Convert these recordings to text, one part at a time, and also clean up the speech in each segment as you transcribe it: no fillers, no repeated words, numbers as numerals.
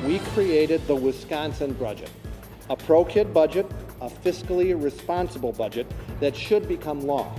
we created the Wisconsin budget, a pro-kid budget, a fiscally responsible budget that should become law.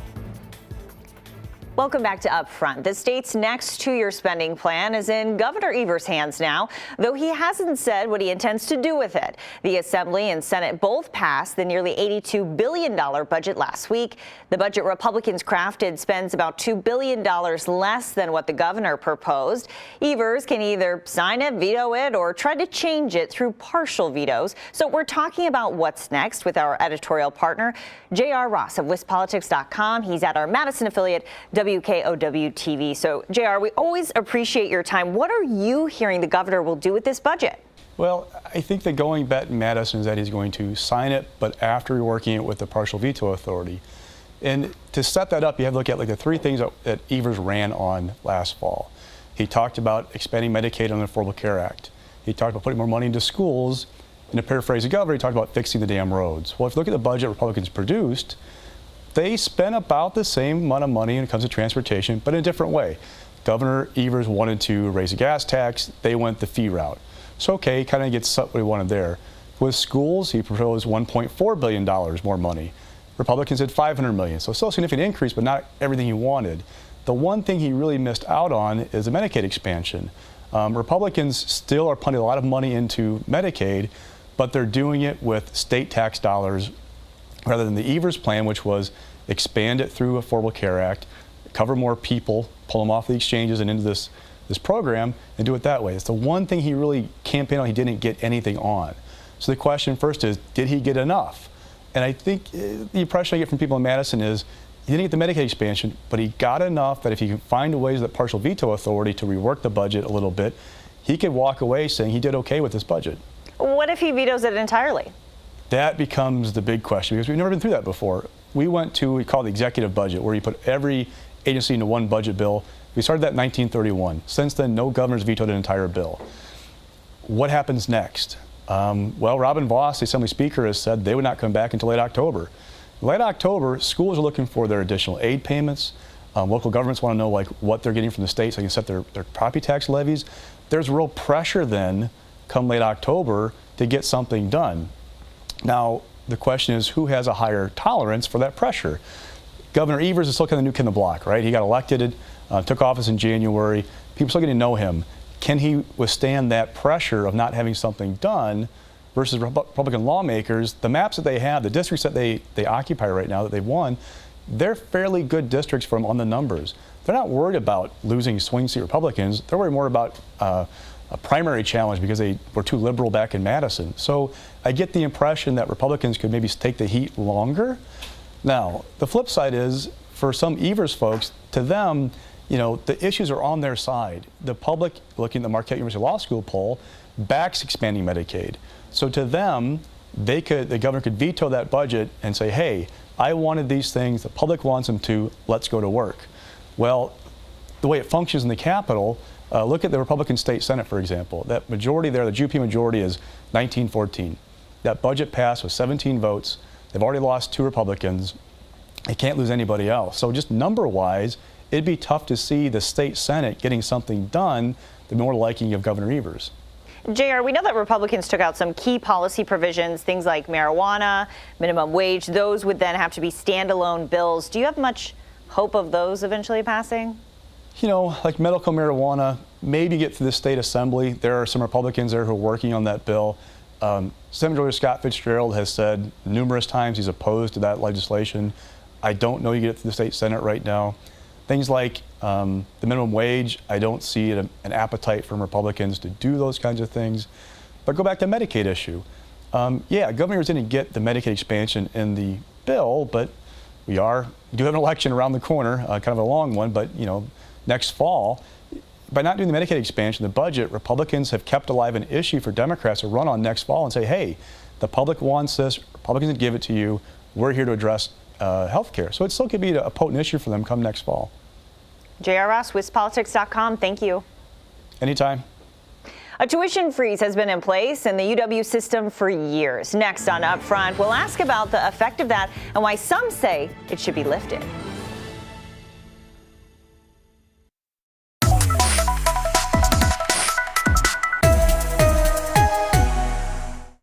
Welcome back to Upfront. The state's next two-year spending plan is in Governor Evers' hands now, though he hasn't said what he intends to do with it. The Assembly and Senate both passed the nearly $82 billion budget last week. The budget Republicans crafted spends about $2 billion less than what the governor proposed. Evers can either sign it, veto it, or try to change it through partial vetoes. So we're talking about what's next with our editorial partner, J.R. Ross of WisPolitics.com. He's at our Madison affiliate, WKOW-TV. So, JR, we always appreciate your time. What are you hearing the governor will do with this budget? Well, I think the going bet in Madison is that he's going to sign it, but after working it with the partial veto authority. And to set that up, you have to look at like the three things that Evers ran on last fall. He talked about expanding Medicaid under the Affordable Care Act. He talked about putting more money into schools. And to paraphrase the governor, he talked about fixing the damn roads. Well, if you look at the budget Republicans produced, they spent about the same amount of money when it comes to transportation, but in a different way. Governor Evers wanted to raise the gas tax. They went the fee route. So, okay, he kind of gets what he wanted there. With schools, he proposed $1.4 billion more money. Republicans did $500 million. So still a significant increase, but not everything he wanted. The one thing he really missed out on is the Medicaid expansion. Republicans still are putting a lot of money into Medicaid, but they're doing it with state tax dollars rather than the Evers plan, which was expand it through Affordable Care Act, cover more people, pull them off the exchanges and into this program, and do it that way. It's the one thing he really campaigned on he didn't get anything on. So the question first is, did he get enough? And I think the impression I get from people in Madison is he didn't get the Medicaid expansion, but he got enough that if he can find ways that partial veto authority to rework the budget a little bit, he could walk away saying he did okay with this budget. What if he vetoes it entirely? That becomes the big question, because we've never been through that before. We went to what we call the executive budget, where you put every agency into one budget bill. We started that in 1931. Since then, no governor's vetoed an entire bill. What happens next? Well, Robin Vos, the Assembly Speaker, has said they would not come back until late October. Late October, schools are looking for their additional aid payments. Local governments want to know what they're getting from the state so they can set their property tax levies. There's real pressure then, come late October, to get something done. Now, the question is, who has a higher tolerance for that pressure? Governor Evers is still kind of the new kid on the block, right? He got elected, took office in January. People still getting to know him. Can he withstand that pressure of not having something done versus Republican lawmakers? The maps that they have, the districts that they occupy right now that they've won, they're fairly good districts for them on the numbers. They're not worried about losing swing seat Republicans. They're worried more about a primary challenge because they were too liberal back in Madison. So I get the impression that Republicans could maybe take the heat longer. Now, the flip side is, for some Evers folks, to them, the issues are on their side. The public, looking at the Marquette University Law School poll, backs expanding Medicaid. So to them, the governor could veto that budget and say, hey, I wanted these things, the public wants them to, let's go to work. Well, the way it functions in the Capitol, look at the Republican State Senate, for example. That majority there, the GOP majority, is 19-14. That budget passed with 17 votes. They've already lost 2 Republicans. They can't lose anybody else. So just number-wise, it'd be tough to see the state Senate getting something done, the more liking of Governor Evers. JR, we know that Republicans took out some key policy provisions, things like marijuana, minimum wage. Those would then have to be standalone bills. Do you have much hope of those eventually passing? Like medical marijuana, maybe get through the state assembly. There are some Republicans there who are working on that bill. Senator Scott Fitzgerald has said numerous times he's opposed to that legislation. I don't know you get it through the state Senate right now. Things like the minimum wage, I don't see an appetite from Republicans to do those kinds of things. But go back to the Medicaid issue. Yeah, governors didn't get the Medicaid expansion in the bill, but we do have an election around the corner, kind of a long one, but next fall. By not doing the Medicaid expansion, the budget, Republicans have kept alive an issue for Democrats to run on next fall and say, hey, the public wants this, Republicans can give it to you, we're here to address health care. So it still could be a potent issue for them come next fall. J.R. Ross, WisPolitics.com, thank you. Anytime. A tuition freeze has been in place in the UW system for years. Next on Upfront, we'll ask about the effect of that and why some say it should be lifted.